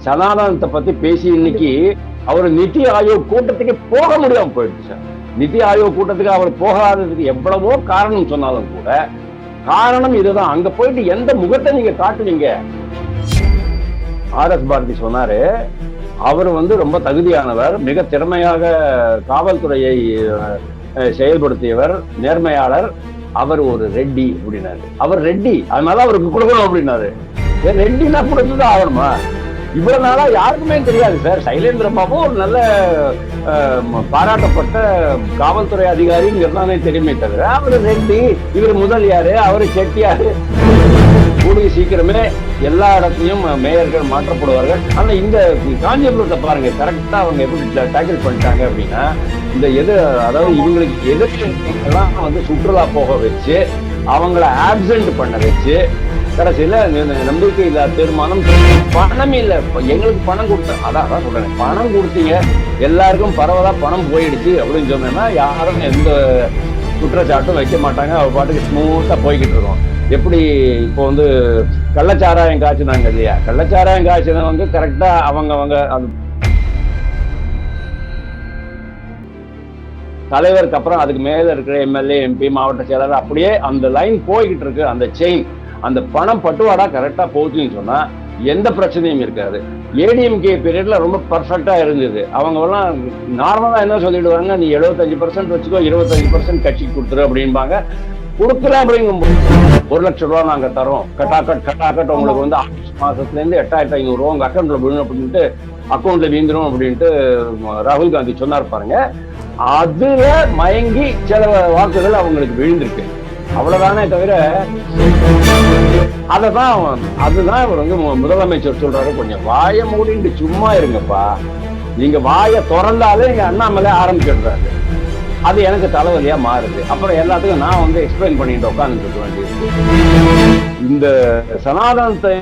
சனாதனத்தை பத்தி பேசி இன்னைக்கு அவர் நிதி ஆயோக் கூட்டத்துக்கு போக முடியாம போயிடுச்சு சார். நிதி ஆயோக் கூட்டத்துக்கு அவர் போகாததுக்கு எவ்வளவோ காரணம் சொன்னாலும் கூட காரணம் இதுதான். அங்க போயிட்டு எந்த முகத்தை நீங்க காட்டுவீங்க? ஆர் எஸ் பாரதி சொன்னாரு, அவர் ரொம்ப தகுதியானவர், மிக திறமையாக காவல்துறையை செயல்படுத்தியவர், நேர்மையாளர், அவர் ஒரு ரெட்டி அப்படின்னாரு. அவர் ரெட்டி, அதனால அவருக்கு கொடுக்கணும் அப்படின்னாரு. ரெட்டினா கொடுத்துதான் ஆகணுமா? இவ்வளவு நாளா யாருக்குமே தெரியாது சார். சைலேந்திர பாபு ஒரு நல்ல பாராட்டப்பட்ட காவல்துறை அதிகாரிங்கிறதானே தெரியுமே தவிர அவரு ரெட்டி, இவர் முதலியாரு, அவரு செட்டியாரு. கூடிய சீக்கிரமே எல்லா இடத்துலயும் மேயர்கள் மாற்றப்படுவார்கள். ஆனா இந்த காஞ்சிபுரத்தை பாருங்க, கரெக்டா அவங்க எப்படி டேக்கிள் பண்ணிட்டாங்க அப்படின்னா, இந்த அதாவது இவங்களுக்கு எதிர்ப்பு சுற்றுலா போக வச்சு அவங்கள ஆப்சென்ட் பண்ண வச்சு கடைசியில நம்பிக்கை இல்லாத தீர்மானம். பணம் இல்ல, எங்களுக்கு பணம் கொடுத்த, அதான் சொல்றேன், பணம் கொடுத்தீங்க, எல்லாருக்கும் பரவலா பணம் போயிடுச்சு அப்படின்னு சொன்னா யாரும் எந்த குற்றச்சாட்டும் வைக்க மாட்டாங்க. அவ பாட்டுக்கு ஸ்மூத்தா போய்கிட்டு இருக்கோம். எப்படி இப்போ கள்ளச்சாராயம் காய்ச்சினாங்க இல்லையா? கள்ளச்சாராயம் காய்ச்சினவங்க கரெக்டா அவங்க அது தலைவருக்கு அப்புறம் அதுக்கு மேல இருக்கிற எம்எல்ஏ, எம்பி, மாவட்ட செயலாளர், அப்படியே அந்த லைன் போய்கிட்டு இருக்கு. அந்த செயின், அந்த பணம் பட்டுவாடா கரெக்டா போச்சுன்னு சொன்னா எந்த பிரச்சனையும் இருக்காது. ஏடிஎம்கே பீரியட்ல ரொம்ப பர்ஃபெக்டா இருந்தது. அவங்க எல்லாம் நார்மலா என்ன சொல்லிடுவாங்க, நீ 75% வச்சுக்கோ, 25% கட்சிக்கு கொடுத்துரு அப்படின்பாங்க. கொடுக்குறேன் அப்படிங்கும்போது 1 லட்சம் ரூபா நாங்க தரோம், கட்டாக்கட் உங்களுக்கு ஆகஸ்ட் மாசத்துல இருந்து 8500 ரூபா உங்க அக்கௌண்ட்ல விழுணும் அப்படின்ட்டு, அக்கௌண்ட்ல வீந்துரும் அப்படின்ட்டு ராகுல் காந்தி சொன்னார் பாருங்க. அதுல மயங்கி சில வாக்குகள் அவங்களுக்கு விழுந்திருக்கு, அவ்வளவுதானே தவிர அதுதான் இவர் முதலமைச்சர் சொல்றாரு, கொஞ்சம் வாயை மூடிட்டு சும்மா இருங்கப்பா, நீங்க வாயை திறந்தாலே இங்க அண்ணாமலை ஆரம்பிச்சிடுறாரு. அது எனக்கு தலைவலியா மாறுது. அப்புறம் எல்லாத்துக்கும் நான் எக்ஸ்பிளைன் பண்ணிட்டு உட்கார்ந்து வேண்டியது. இந்த சனாதனத்தை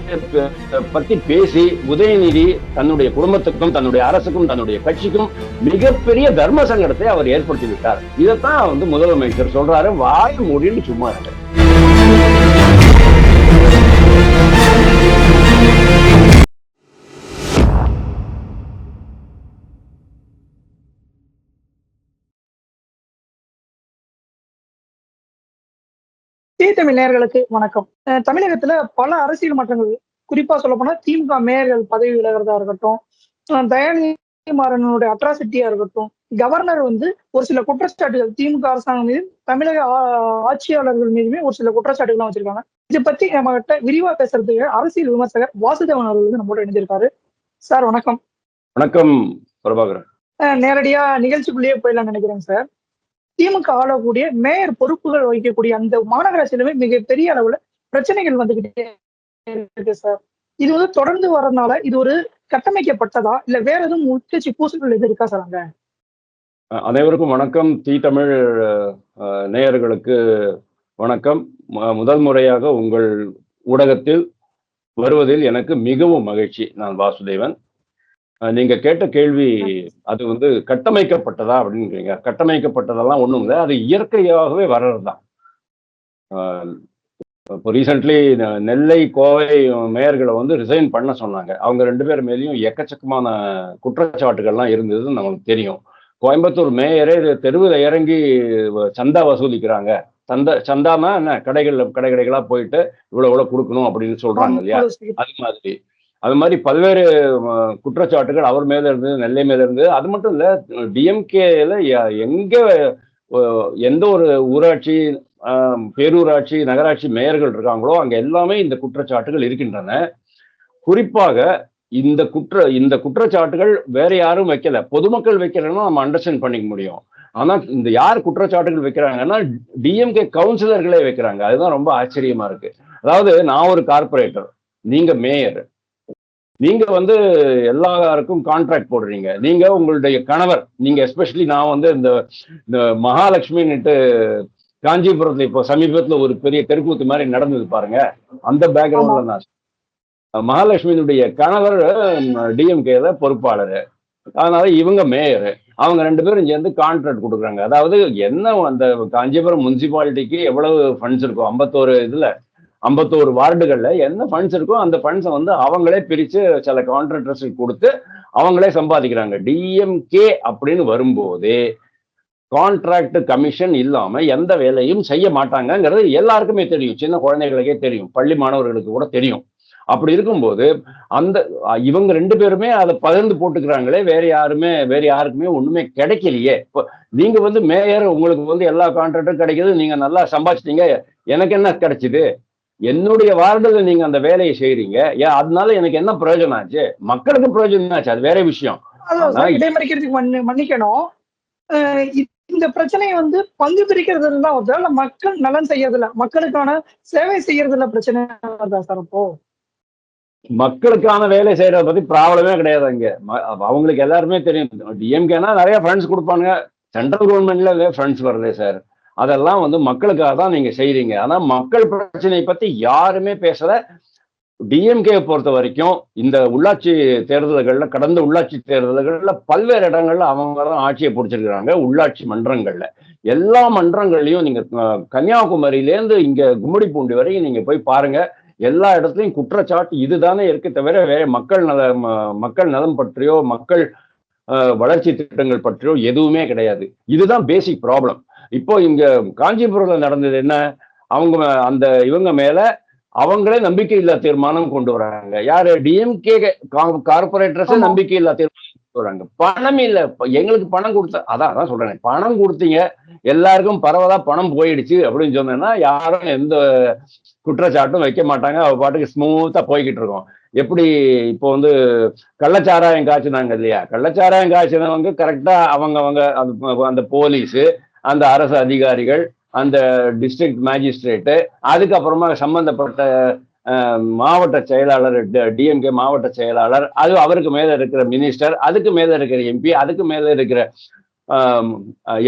பத்தி பேசி உதயநிதி தன்னுடைய குடும்பத்துக்கும், தன்னுடைய அரசுக்கும், தன்னுடைய கட்சிக்கும் மிகப்பெரிய தர்ம சங்கடத்தை அவர் ஏற்படுத்தி விட்டார். இதைத்தான் முதலமைச்சர் சொல்றாரு, வாய் மூடின்னு சும்மா இருக்கு. தமிழ் நேயர்களுக்கு வணக்கம். தமிழகத்துல பல அரசியல் மாற்றங்கள், குறிப்பா சொல்ல போனா திமுக மேயர்கள் பதவி விலகிறதா இருக்கட்டும், தயாநிதி மாறனுடைய அட்ராசிட்டியா இருக்கட்டும், கவர்னர் ஒரு சில குற்றச்சாட்டுகள் திமுக அரசாங்கம் மீது, தமிழக ஆட்சியாளர்கள் மீதுமே ஒரு சில குற்றச்சாட்டுகள்லாம் வச்சிருக்காங்க. இதை பத்தி நம்ம கிட்ட விரிவா பேசுறதுக்கு அரசியல் விமர்சகர் வாசுதேவன் அவர்கள் நம்மளோட இணைஞ்சிருக்காரு. சார் வணக்கம். வணக்கம் பிரபாகரன். நேரடியா நிகழ்ச்சிக்குள்ளேயே போயிடலாம் நினைக்கிறேன் சார். திமுக ஆளக்கூடிய மேயர் பொறுப்புகள் வகிக்கக்கூடிய அந்த மாநகராட்சியிலுமே மிகப்பெரிய அளவுல பிரச்சனைகள் வந்துகிட்டே இருக்கு சார். இது தொடர்ந்து வரதுனால இது ஒரு கட்டமைக்கப்பட்டதா இல்ல வேற எதுவும் உட்கட்சி பூசல்கள் எது இருக்கா சார்? அங்க அனைவருக்கும் வணக்கம். தமிழ் நேயர்களுக்கு வணக்கம். முதல் முறையாக உங்கள் ஊடகத்தில் வருவதில் எனக்கு மிகவும் மகிழ்ச்சி. நான் வாசுதேவன். நீங்க கேட்ட கேள்வி, அது கட்டமைக்கப்பட்டதா அப்படின்றீங்க. கட்டமைக்கப்பட்டதெல்லாம் ஒண்ணும் இல்லை, அது இயற்கையாகவே வர்றதுதான். இப்போ ரீசென்ட்லி நெல்லை, கோவை மேயர்களை ரிசைன் பண்ண சொன்னாங்க. அவங்க 2 பேர் மேலேயும் எக்கச்சக்கமான குற்றச்சாட்டுகள்லாம் இருந்தது நமக்கு தெரியும். கோயம்புத்தூர் மேயரே தெருவில் இறங்கி சந்தா வசூலிக்கிறாங்க. சந்தானா என்ன, கடைகளா போயிட்டு இவ்வளவு கொடுக்கணும் அப்படின்னு சொல்றாங்க இல்லையா? அது மாதிரி பல்வேறு குற்றச்சாட்டுகள் அவர் மேல இருந்தது, நெல்லை மேல இருந்தது. அது மட்டும் இல்ல, டிஎம்கேல எங்க எந்த ஒரு ஊராட்சி, பேரூராட்சி, நகராட்சி மேயர்கள் இருக்காங்களோ அங்க எல்லாமே இந்த குற்றச்சாட்டுகள் இருக்கின்றன. குறிப்பாக இந்த குற்றச்சாட்டுகள் வேற யாரும் வைக்கல, பொதுமக்கள் வைக்கிறேன்னா நம்ம அண்டர்ஸ்டாண்ட் பண்ணிக்க முடியும். ஆனா இந்த யார் குற்றச்சாட்டுகள் வைக்கிறாங்கன்னா டிஎம்கே கவுன்சிலர்களே வைக்கிறாங்க. அதுதான் ரொம்ப ஆச்சரியமா இருக்கு. அதாவது நான் ஒரு கார்பரேட்டர், நீங்க மேயர், நீங்க எல்லாருக்கும் கான்ட்ராக்ட் போடுறீங்க. நீங்க உங்களுடைய கணவர், நீங்க எஸ்பெஷலி நான் இந்த மகாலட்சுமின்னுட்டு காஞ்சிபுரத்துல இப்போ சமீபத்துல ஒரு பெரிய தெருக்கூத்து மாதிரி நடந்தது பாருங்க, அந்த பேக்ரவுண்ட்ல நான் மகாலட்சுமியினுடைய கணவர் டிஎம்கேல பொறுப்பாளர், அதனால இவங்க மேயர், அவங்க 2 பேரும் சேர்ந்து கான்ட்ராக்ட் கொடுக்குறாங்க. அதாவது என்ன, அந்த காஞ்சிபுரம் முனிசிபாலிட்டிக்கு எவ்வளவு ஃபண்ட்ஸ் இருக்கும், 51 இதுல 51 வார்டுகள்ல என்ன ஃபண்ட்ஸ் இருக்கோ அந்த ஃபண்ட்ஸை வந்து அவங்களே பிரிச்சு சில கான்ட்ராக்டர்ஸுக்கு கொடுத்து அவங்களே சம்பாதிக்கிறாங்க. டிஎம்கே அப்படின்னு வரும்போது கான்ட்ராக்ட் கமிஷன் இல்லாம எந்த வேலையும் செய்ய மாட்டாங்கிறது எல்லாருக்குமே தெரியும். சின்ன குழந்தைகளுக்கே தெரியும், பள்ளி மாணவர்களுக்கு கூட தெரியும். அப்படி இருக்கும்போது அந்த இவங்க 2 பேருமே அதை பகிர்ந்து போட்டுக்கிறாங்களே, வேற யாருக்குமே ஒண்ணுமே கிடைக்கலையே. இப்போ நீங்க வந்து மேயர், உங்களுக்கு வந்து எல்லா கான்ட்ராக்டும் கிடைக்குது, நீங்க நல்லா சம்பாதிச்சிட்டீங்க, எனக்கு என்ன கிடைச்சது? என்னுடைய வார்டுல நீங்க அந்த வேலையை செய்றீங்க, ஏன் அதனால எனக்கு என்ன பிரயோஜனம் ஆச்சு? மக்களுக்கு பிரயோஜனம் ஆச்சு, அது வேற விஷயம். அதான் சார், இடைமறிக்கிறதுக்கு மன்னிக்கணும். இந்த பிரச்சனையை வந்து பங்கு பிரிக்கிறதுல தான் வருதா, இல்ல மக்கள் நலன் செய்யறதுல, மக்களுக்கான சேவை செய்யறதுல பிரச்சனை வருதா சார்? அப்போ மக்களுக்கான வேலை செய்யறத பத்தி ப்ராப்ளமே கிடையாது அங்க. அவங்களுக்கு எல்லாருமே தெரியும். டிஎம்கேனா நிறைய ஃபண்ட்ஸ் கொடுப்பாங்க, சென்ட்ரல் கவர்மெண்ட்ல ஃபண்ட்ஸ் வருது சார். அதெல்லாம் வந்து மக்களுக்காக தான் நீங்க செய்றீங்க. ஆனா மக்கள் பிரச்சனையை பத்தி யாருமே பேசல. டிஎம்கே பொறுத்த வரைக்கும் இந்த உள்ளாட்சி தேர்தல்கள்ல, கடந்த உள்ளாட்சி தேர்தல்கள்ல பல்வேறு இடங்கள்ல அவங்க தான் ஆட்சியை பிடிச்சிருக்கிறாங்க. உள்ளாட்சி மன்றங்கள்ல எல்லா மன்றங்கள்லயும் நீங்க கன்னியாகுமரியிலேருந்து இங்க கும்மிடிப்பூண்டி வரைக்கும் நீங்க போய் பாருங்க. எல்லா இடத்துலயும் குற்றச்சாட்டு இதுதானே இருக்கு தவிர வேற மக்கள் நலம் பற்றியோ மக்கள் வளர்ச்சி திட்டங்கள் பற்றியோ எதுவுமே கிடையாது. இதுதான் பேசிக் ப்ராப்ளம். இப்போ இங்க காஞ்சிபுரம்ல நடந்தது என்ன? அவங்க அந்த இவங்க மேல அவங்களே நம்பிக்கை இல்லா தீர்மானம் கொண்டு வராங்க. யாரு? டிஎம்கே கார்பரேட்டர்ஸே நம்பிக்கை இல்லா தீர்மானம் கொண்டு வராங்க. பணம் இல்ல, எங்களுக்கு பணம் கொடுத்த அதான் சொல்றேன், பணம் கொடுத்தீங்க, எல்லாருக்கும் பரவலா பணம் போயிடுச்சு அப்படின்னு சொன்னா யாரும் எந்த குற்றச்சாட்டும் வைக்க மாட்டாங்க. அவ பாட்டுக்கு ஸ்மூத்தா போய்கிட்டு இருக்கோம். எப்படி இப்போ வந்து கள்ளச்சாராயம் காய்ச்சினாங்க இல்லையா? கள்ளச்சாராயம் காய்ச்சினவங்க கரெக்டா அவங்க அந்த போலீஸ், அந்த அரசு அதிகாரிகள், அந்த டிஸ்ட்ரிக்ட் மேஜிஸ்ட்ரேட்டு, அதுக்கப்புறமா சம்பந்தப்பட்ட மாவட்ட செயலாளர், டிஎம்கே மாவட்ட செயலாளர், அது அவருக்கு மேல இருக்கிற மினிஸ்டர், அதுக்கு மேல இருக்கிற எம்பி, அதுக்கு மேல இருக்கிற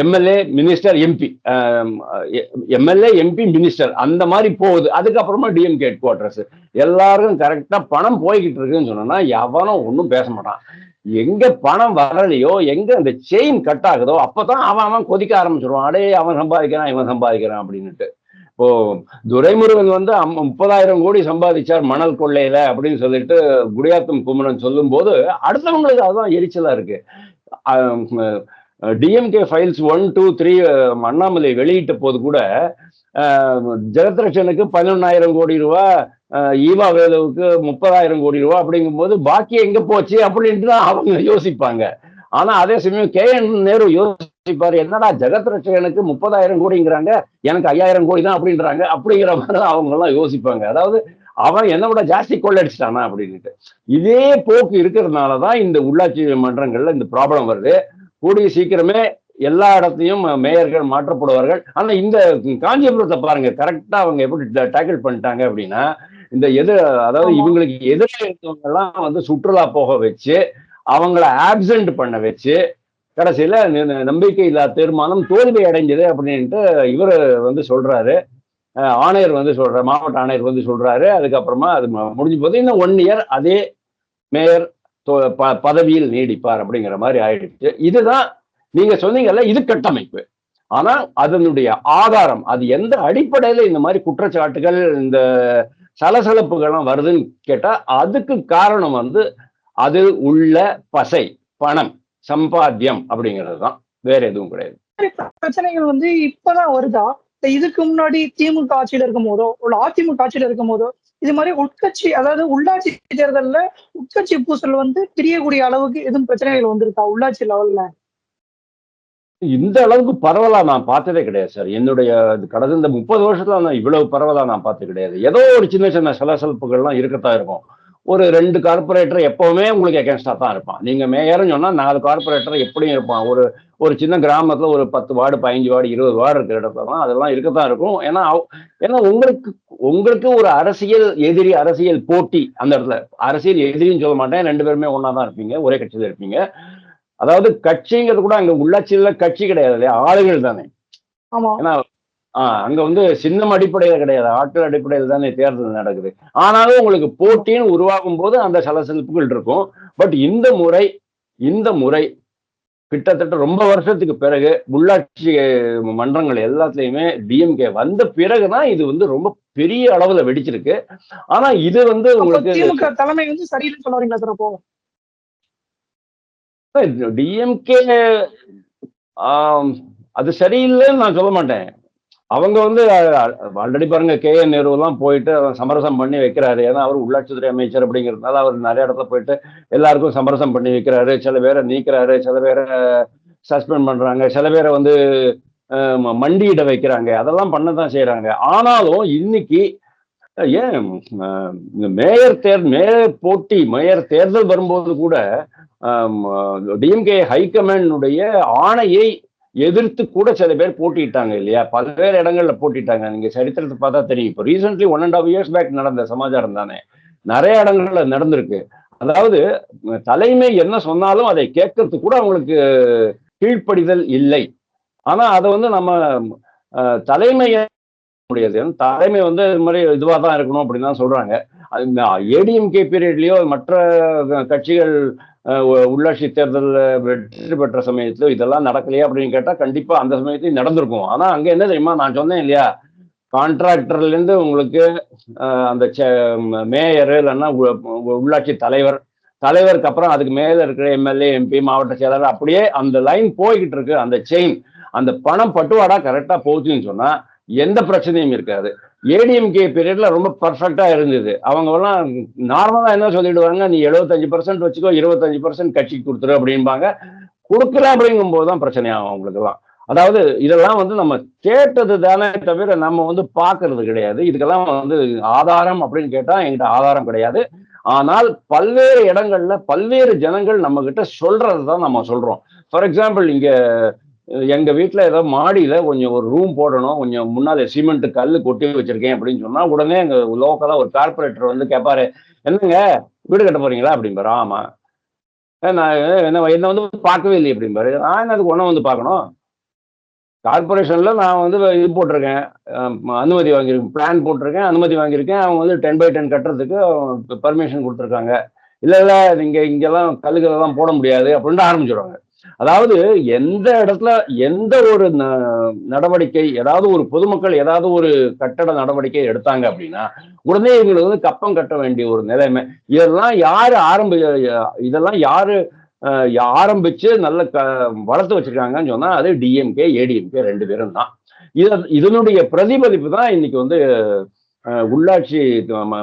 MLA, minister, MP, MLA, MP, minister, அந்த மாதிரி போகுது. அதுக்கப்புறமா டிஎம்கே ஹெட் குவார்டர்ஸ். எல்லாருக்கும் கரெக்டா பணம் போய்கிட்டு இருக்குன்னு சொன்னா எவனும் ஒன்றும் பேச மாட்டான். எங்க பணம் வரலையோ, எங்க அந்த செயின் கட் ஆகுதோ அப்பதான் அவன் கொதிக்க ஆரம்பிச்சிருவான். அடே அவன் சம்பாதிக்கிறான், இவன் சம்பாதிக்கிறான் அப்படின்னுட்டு. இப்போ துரைமுருகன் வந்து 30,000 கோடி சம்பாதிச்சார் மணல் கொள்ளையில அப்படின்னு சொல்லிட்டு குடியாத்தம் குமரன் சொல்லும் போது அடுத்தவங்களுக்கு அதுதான் எரிச்சலா இருக்கு. டிஎம்கே ஃபைல்ஸ் 1, 2, 3 அண்ணாமலை வெளியிட்ட போது கூட ஜெகத்ரட்சனுக்கு 11,000 கோடி ரூபாய், ஈவா வேலுவுக்கு 30,000 கோடி ரூபாய் அப்படிங்கும் போது பாக்கி எங்க போச்சு அப்படின்ட்டு தான் அவங்க யோசிப்பாங்க. ஆனா அதே சமயம் KN நேரு யோசிப்பாரு, என்னடா ஜெகத்ரட்சகனுக்கு 30,000 கோடிங்கிறாங்க, எனக்கு 5,000 கோடி தான் அப்படின்றாங்க, அப்படிங்கிற மாதிரி தான் அவங்க எல்லாம் யோசிப்பாங்க. அதாவது அவன் என்ன விட ஜாஸ்தி கொள்ளடிச்சிட்டானா அப்படின்ட்டு. இதே போக்கு இருக்கிறதுனாலதான் இந்த உள்ளாட்சி மன்றங்கள்ல இந்த ப்ராப்ளம் வருது. கூடிய சீக்கிரமே எல்லா இடத்தையும் மேயர்கள் மாற்றப்படுவார்கள். ஆனா இந்த காஞ்சிபுரத்தை பாருங்க, கரெக்டா அவங்க எப்படி டேக்கிள் பண்ணிட்டாங்க அப்படின்னா, இந்த அதாவது இவங்களுக்கு எதிராக இருந்தவங்க எல்லாம் வந்து சுற்றுலா போக வச்சு, அவங்கள ஆப்சென்ட் பண்ண வச்சு, கடைசியில நம்பிக்கை இல்லா தீர்மானம் தோல்வி அடைஞ்சது அப்படின்ட்டு இவர் வந்து சொல்றாரு. ஆணையர் வந்து மாவட்ட ஆணையர் வந்து சொல்றாரு. அதுக்கப்புறமா அது முடிஞ்சு போது இன்னும் 1 இயர் அதே மேயர் பதவியில் நீடிப்பார் அப்படிங்கிற மாதிரி ஆயிடுச்சு. இதுதான் நீங்க சொன்னீங்கல்ல, இது கட்டமைப்பு. ஆனா அதனுடைய ஆதாரம், அது எந்த அடிப்படையில இந்த மாதிரி குற்றச்சாட்டுகள், இந்த சலசலப்புகள்லாம் வருதுன்னு கேட்டா அதுக்கு காரணம் வந்து அது உள்ள பசை, பணம், சம்பாத்தியம் அப்படிங்கிறது தான், வேற எதுவும் கிடையாது. பிரச்சனைகள் வந்து இப்பதான் வருதா? இதுக்கு முன்னாடி திமுக ஆட்சியில இருக்கும் போதோ, இல்ல அதிமுக ஆட்சியில இருக்கும் போதோ இது மாதிரி உட்கட்சி, அதாவது உள்ளாட்சி தேர்தல்ல உட்கட்சி பூசல் வந்து பிரியக்கூடிய அளவுக்கு எதுவும் பிரச்சனைகள் வந்திருக்கா உள்ளாட்சி லெவல்ல? இந்த அளவுக்கு பரவலா நான் பார்த்ததே கிடையாது சார். என்னுடைய கடந்த இந்த 30 வருஷத்துல நான் இவ்வளவு பரவலா நான் பார்த்தது கிடையாது. ஏதோ ஒரு சின்ன சின்ன சலசலப்புகள்லாம் இருக்கத்தான் இருக்கும். ஒரு 2 கார்பரேட்டர் எப்பவுமே உங்களுக்கு எகென்ஸ்டா தான் இருப்பான். நீங்க மேயர்னு சொன்னா 4 கார்பரேட்டர் எப்படியும் இருப்பான். ஒரு சின்ன கிராமத்துல ஒரு 10 வார்டு, 15 வார்டு, 20 வார்டு இருக்கிற இடத்துலலாம் அதெல்லாம் இருக்கத்தான் இருக்கும். ஏன்னா உங்களுக்கு ஒரு அரசியல் எதிரி, அரசியல் போட்டி அந்த இடத்துல. அரசியல் எதிரின்னு சொல்ல மாட்டேன், 2 பேருமே ஒன்னா தான் இருப்பீங்க, ஒரே கட்சியில இருப்பீங்க. அதாவது கட்சிங்கிறது கூட அங்க உள்ளாட்சியில கட்சி கிடையாது இல்லையா, ஆளுகள் தானே. ஏன்னா அங்க வந்து சின்னம் அடிப்படையில கிடையாது, ஆட்கள் அடிப்படையில் தானே தேர்தல் நடக்குது. ஆனாலும் உங்களுக்கு போட்டின்னு உருவாகும் போது அந்த சலசலப்புகள் இருக்கும். பட் இந்த முறை கிட்டத்தட்ட ரொம்ப வருஷத்துக்கு பிறகு உள்ளாட்சி மன்றங்கள் எல்லாத்துலயுமே டிஎம்கே வந்த பிறகுதான் இது வந்து ரொம்ப பெரிய அளவுல வெடிச்சிருக்கு. ஆனா இது வந்து அப்ப உங்களுக்கு திமுக தலைமை வந்து சரியில்லைன்னு சொல்ல வரீங்களா சார் அப்போ? டிஎம்கே அது சரியில்லைன்னு நான் சொல்ல மாட்டேன். அவங்க வந்து ஆல்ரெடி பாருங்க கே.என். நேருலாம் போயிட்டு சமரசம் பண்ணி வைக்கிறாரு. ஏன்னா அவர் உள்ளாட்சித்துறை அமைச்சர் அப்படிங்கிறதுனால அவர் நிறைய இடத்துல போயிட்டு எல்லாருக்கும் சமரசம் பண்ணி வைக்கிறாரு. சில பேரை நீக்கிறாரு, சில பேரை சஸ்பெண்ட் பண்றாங்க, சில பேரை வந்து மண்டியிட வைக்கிறாங்க. அதெல்லாம் பண்ணதான் செய்யறாங்க. ஆனாலும் இன்னைக்கு ஏன் மேயர் தேர்தல் வரும்போது கூட டிஎம்கே ஹைகமாண்டுடைய ஆணையை எதிர்த்து கூட சில பேர் போட்டிட்டாங்க இல்லையா? பல்வேறு இடங்கள்ல போட்டிட்டாங்க. நீங்க சரித்திரத்தை பார்த்தா தெரியும். இப்போ ரீசென்ட்லி 1.5 years பேக் நடந்த சமாச்சாரம் தானே. நிறைய இடங்கள்ல நடந்திருக்கு. அதாவது தலைமை என்ன சொன்னாலும் அதை கேட்கறதுக்கு கூட அவங்களுக்கு கீழ்ப்படிதல் இல்லை. ஆனா அதை வந்து நம்ம தலைமையை முடியாது. தலைமை வந்து இது மாதிரி இதுவா தான் இருக்கணும் அப்படின்னு தான் சொல்றாங்க. ஏடிஎம்கே பீரியட்லயோ மற்ற கட்சிகள் உள்ளாட்சி தேர்தலில் வெற்றி பெற்ற சமயத்துல இதெல்லாம் நடக்கலையா அப்படின்னு கேட்டா கண்டிப்பா அந்த சமயத்தையும் நடந்திருக்கும். ஆனா அங்க என்ன தெரியுமா, நான் சொன்னேன் இல்லையா, கான்ட்ராக்டர்ல இருந்து உங்களுக்கு அந்த மேயர் இல்லைன்னா உள்ளாட்சி தலைவருக்கு அப்புறம் அதுக்கு மேல இருக்கிற எம்எல்ஏ, எம்பி, மாவட்ட செயலாளர், அப்படியே அந்த லைன் போய்கிட்டு இருக்கு. அந்த செயின், அந்த பணம் பட்டுவாடா கரெக்டா போச்சுன்னு சொன்னா எந்த பிரச்சனையும் இருக்காது. ஏடிஎம்கே பீரியட்ல ரொம்ப பர்ஃபெக்டா இருந்தது. அவங்க எல்லாம் நார்மலா என்ன சொல்லிடுவாங்க, நீ 75% வச்சுக்கோ, 25% கட்சிக்கு கொடுத்துரு அப்படின்பாங்க. கொடுக்கல அப்படிங்கும் போதுதான் பிரச்சனை ஆகும் அவங்களுக்கு எல்லாம். அதாவது இதெல்லாம் வந்து நம்ம கேட்டது தானே தவிர நம்ம வந்து பாக்குறது கிடையாது. இதுக்கெல்லாம் வந்து ஆதாரம் அப்படின்னு கேட்டா என்கிட்ட ஆதாரம் கிடையாது. ஆனால் பல்வேறு இடங்கள்ல பல்வேறு ஜனங்கள் நம்ம கிட்ட சொல்றதுதான் நம்ம சொல்றோம். ஃபார் எக்ஸாம்பிள், இங்க எங்க வீட்டுல ஏதோ மாடியில கொஞ்சம் ஒரு ரூம் போடணும், கொஞ்சம் முன்னால சிமெண்ட் கல்லு கொட்டி வச்சிருக்கேன் அப்படின்னு சொன்னா உடனே எங்க லோக்கலா ஒரு கார்பரேட்டர் வந்து கேட்பாரு, என்னங்க வீடு கட்ட போறீங்களா அப்படிம்பாரு. ஆமா. நான் என்ன வந்து பார்க்கவே இல்லை அப்படிம்பாரு. நான் என்ன அதுக்கு ஒன்னும் வந்து பார்க்கணும், கார்பரேஷன்ல நான் வந்து இது போட்டிருக்கேன், அனுமதி வாங்கியிருக்கேன், பிளான் போட்டிருக்கேன், அனுமதி வாங்கியிருக்கேன். அவங்க வந்து 10x10 கட்டுறதுக்கு பர்மிஷன் கொடுத்துருக்காங்க. இல்ல இல்ல நீங்க இங்கெல்லாம் கல்லுகள் எல்லாம் போட முடியாது அப்படின்னு ஆரம்பிச்சிடுவாங்க. அதாவது எந்த இடத்துல எந்த ஒரு நடவடிக்கை, ஏதாவது ஒரு பொதுமக்கள் ஏதாவது ஒரு கட்டட நடவடிக்கை எடுத்தாங்க அப்படின்னா உடனே இவங்களுக்கு வந்து கப்பம் கட்ட வேண்டிய ஒரு நிலைமை. இதெல்லாம் யாரு ஆரம்பிச்சு நல்ல வளர்த்து வச்சிருக்காங்கன்னு சொன்னா அது டிஎம்கே, ஏடிஎம்கே ரெண்டு பேரும் தான். இதனுடைய பிரதிபலிப்பு தான் இன்னைக்கு வந்து உள்ளாட்சி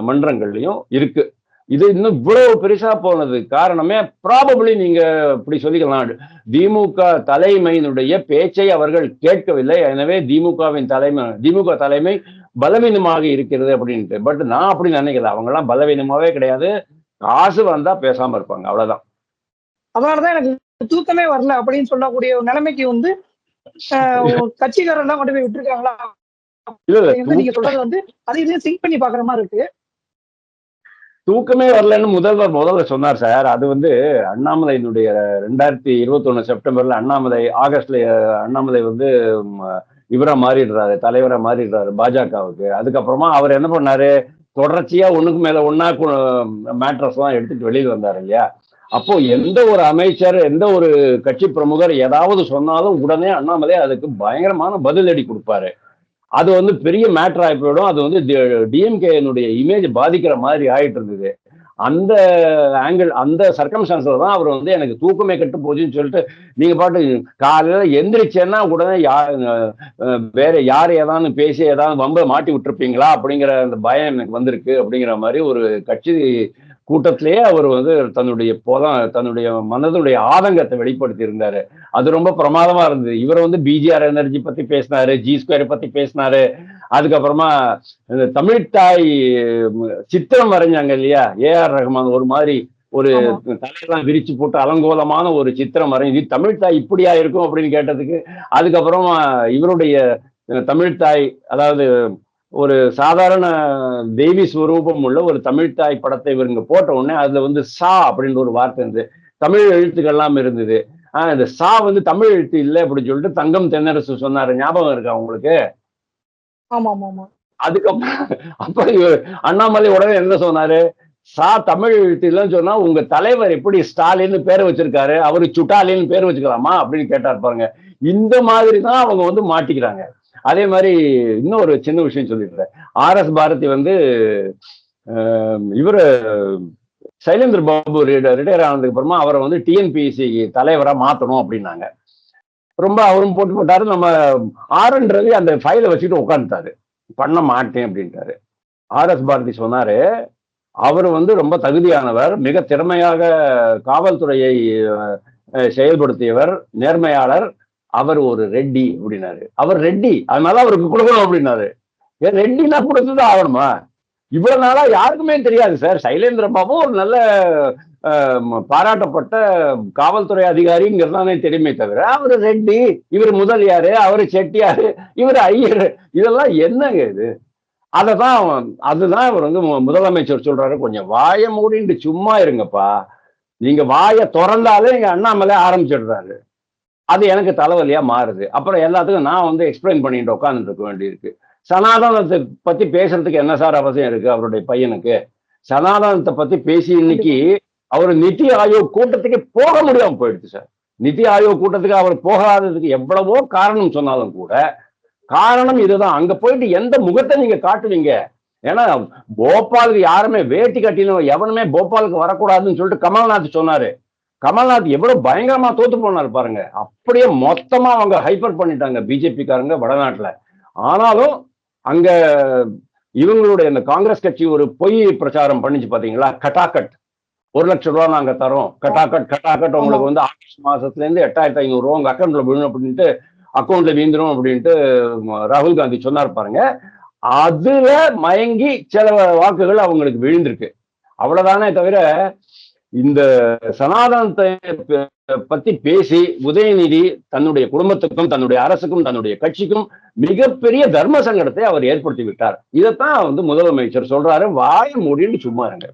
மன்றங்கள்லயும் இருக்கு. இது இன்னும் இவ்வளவு பெருசா போனது காரணமே ப்ராபபிளி நீங்க இப்படி சொல்லிக்கலாம், திமுக தலைமையினுடைய பேச்சை அவர்கள் கேட்கவில்லை. எனவே திமுக தலைமை பலவீனமாக இருக்கிறது அப்படின்ட்டு. பட் நான் அப்படி நினைக்கல. அவங்க எல்லாம் பலவீனமாவே கிடையாது. காசு வந்தா பேசாம இருப்பாங்க, அவ்வளவுதான். அதனாலதான் எனக்கு தூக்கமே வரல அப்படின்னு சொல்லக்கூடிய ஒரு நிலைமைக்கு வந்து கட்சிக்காரெல்லாம் கொண்டு போய் விட்டுருக்காங்களா? இல்ல நீங்க சொல்றது வந்து அதையும் சிங்க் பண்ணி பாக்குற மாதிரி இருக்கு. தூக்கமே வரலன்னு முதல்வர் சொன்னார் சார். அது வந்து அண்ணாமலையினுடைய 2021 செப்டம்பர்ல ஆகஸ்ட்ல அண்ணாமலை வந்து இவரா மாறிடுறாரு, தலைவரா மாறிடுறாரு பாஜகவுக்கு. அதுக்கப்புறமா அவர் என்ன பண்ணாரு, தொடர்ச்சியா ஒண்ணுக்கு மேல ஒன்னா மேட்டர்ஸ் எல்லாம் எடுத்துட்டு வெளியில் வந்தாரு இல்லையா? அப்போ எந்த ஒரு அமைச்சர், எந்த ஒரு கட்சி பிரமுகர் ஏதாவது சொன்னாலும் உடனே அண்ணாமலை அதுக்கு பயங்கரமான பதிலடி கொடுப்பாரு. அது வந்து பெரிய மேட்டர் ஆகி போயிடும். அது வந்து டிஎம்கேனுடைய இமேஜ் பாதிக்கிற மாதிரி ஆயிட்டு இருந்தது. அந்த ஆங்கிள், அந்த சர்க்கம்ஸ்டான்ஸ்ல தான் அவர் வந்து எனக்கு தூக்கமே கெட்டு போச்சுன்னு சொல்லிட்டு, நீங்க பாட்டு காலையில எந்திரிச்சேன்னா உடனே வேற யார் ஏதாவது பேசி ஏதாவது வம்ப மாட்டி விட்டுருப்பீங்களா அப்படிங்கிற அந்த பயம் எனக்கு வந்திருக்கு அப்படிங்கிற மாதிரி ஒரு கட்சி கூட்டத்திலேயே அவர் வந்து தன்னுடைய மனதுடைய ஆதங்கத்தை வெளிப்படுத்தி இருந்தாரு. அது ரொம்ப பிரமாதமா இருந்தது. இவர் வந்து பிஜிஆர் எனர்ஜி பத்தி பேசினாரு, G2 பத்தி பேசினாரு. அதுக்கப்புறமா இந்த தமிழ்த்தாய் சித்திரம் வரைஞ்சாங்க இல்லையா, ஏஆர் ரஹ்மான், ஒரு மாதிரி ஒரு தலையெல்லாம் விரிச்சு போட்டு அலங்கோலமான ஒரு சித்திரம் வரைஞ்சி தமிழ்த்தாய் இப்படியா இருக்கும் அப்படின்னு கேட்டதுக்கு, அதுக்கப்புறமா இவருடைய தமிழ்த்தாய், அதாவது ஒரு சாதாரண தெய்வீ ஸ்வரூபம் உள்ள ஒரு தமிழ்த்தாய் படத்தை இவருங்க போட்ட உடனே அதுல வந்து சா அப்படின்ற ஒரு வார்த்தை இருந்தது, தமிழ் எழுத்துக்கள்லாம் இருந்தது. இந்த சா வந்து தமிழ் எழுத்து இல்லை அப்படின்னு சொல்லிட்டு தங்கம் தென்னரசு சொன்னாரு, ஞாபகம் இருக்கா உங்களுக்கு? அதுக்கப்புறம் அப்ப அண்ணாமலை உடனே என்ன சொன்னாரு, சா தமிழ் எழுத்து இல்லைன்னு சொன்னா உங்க தலைவர் எப்படி ஸ்டாலின்னு பேரை வச்சிருக்காரு, அவரு சுட்டாலின்னு பேர் வச்சுக்கலாமா அப்படின்னு கேட்டார் பாருங்க. இந்த மாதிரி தான் அவங்க வந்து மாட்டிக்கிறாங்க. அதே மாதிரி இன்னொரு சின்ன விஷயம் சொல்லிடுறேன். ஆர்.எஸ். பாரதி வந்து இவரு சைலேந்திர பாபு ரிட்டையர் ஆனதுக்கு அப்புறமா அவரை வந்து டிஎன்பிஎஸ்சி தலைவரா மாத்தணும் அப்படின்னாங்க. ரொம்ப அவரும் போட்டு போட்டாரு. நம்ம ஆர்.என். ரவி அந்த ஃபைலை வச்சுட்டு உட்காந்துட்டாரு. பண்ண மாட்டேன் அப்படின்ட்டாரு. ஆர்.எஸ். பாரதி சொன்னாரு, அவர் வந்து ரொம்ப தகுதியானவர், மிக திறமையாக காவல்துறையை செயல்படுத்தியவர், நேர்மையாளர். அவர் ஒரு ரெட்டி அப்படின்னாரு. அவர் ரெட்டி, அதனால அவருக்கு கொடுக்கணும் அப்படின்னாரு. ஏன் ரெட்டினா கொடுத்துதான் ஆகணுமா? இவ்வளவு நாளா யாருக்குமே தெரியாது சார். சைலேந்திர பாபு ஒரு நல்ல பாராட்டப்பட்ட காவல்துறை அதிகாரிங்கிறதானே தெரியுமே தவிர, அவரு ரெட்டி, இவர் முதலியாரு, அவரு செட்டியாரு, இவர் ஐயர், இதெல்லாம் என்னங்க இது? அதுதான் இவர் வந்து முதலமைச்சர் சொல்றாரு, கொஞ்சம் வாயை மூடிட்டு சும்மா இருங்கப்பா. நீங்க வாயை திறந்தாலே எங்க அண்ணாமலை ஆரம்பிச்சிடுறாரு. அது எனக்கு தலைவலியா மாறுது. அப்புறம் எல்லாத்துக்கும் நான் வந்து எக்ஸ்பிளைன் பண்ணிட்டு உட்காந்துட்டு இருக்க வேண்டியிருக்கு. சனாதனத்தை பத்தி பேசுறதுக்கு என்ன சார் அவசியம் இருக்கு அவருடைய பையனுக்கு? சனாதனத்தை பத்தி பேசி இன்னைக்கு அவர் நிதி ஆயோக் கூட்டத்துக்கு போக முடியாம போயிடுச்சு சார். நிதி ஆயோக் கூட்டத்துக்கு அவர் போகாததுக்கு எவ்வளவோ காரணம் சொன்னாலும் கூட காரணம் இதுதான். அங்க போயிட்டு எந்த முகத்தை நீங்க காட்டுவீங்க? ஏன்னா போபாலுக்கு யாருமே வேட்டி கட்டினோம் எவனுமே போபாலுக்கு வரக்கூடாதுன்னு சொல்லிட்டு கமல்நாத் சொன்னாரு. கமல்நாத் எவ்வளவு பயங்கரமா தோத்து போனாரு பாருங்க. அப்படியே மொத்தமா அவங்க ஹைப்பர் பண்ணிட்டாங்க பிஜேபி காரங்க வடநாட்டுல. ஆனாலும் அங்க இவங்களுடைய இந்த காங்கிரஸ் கட்சி ஒரு பொய் பிரச்சாரம் பண்ணிச்சு பாத்தீங்களா? கட்டாக்கட் 1 லட்சம் ரூபாய் நாங்க தரோம், கட்டாக்கட் உங்களுக்கு வந்து ஆகஸ்ட் மாசத்துல இருந்து 8,500 ரூபா உங்க அக்கௌண்ட்ல விழும் அப்படின்ட்டு, அக்கௌண்ட்ல வீந்துரும் அப்படின்ட்டு ராகுல் காந்தி சொன்னார் பாருங்க. அதுல மயங்கி சில வாக்குகள் அவங்களுக்கு விழுந்திருக்கு. அவ்வளவுதானே தவிர இந்த சனாதனத்தை பத்தி பேசி உதயநிதி தன்னுடைய குடும்பத்துக்கும் தன்னுடைய அரசுக்கும் தன்னுடைய கட்சிக்கும் மிகப்பெரிய தர்ம சங்கடத்தை அவர் ஏற்படுத்தி விட்டார். இதைத்தான் வந்து முதலமைச்சர் சொல்றாரு, வாயை மூடின்னு சும்மா இருங்க.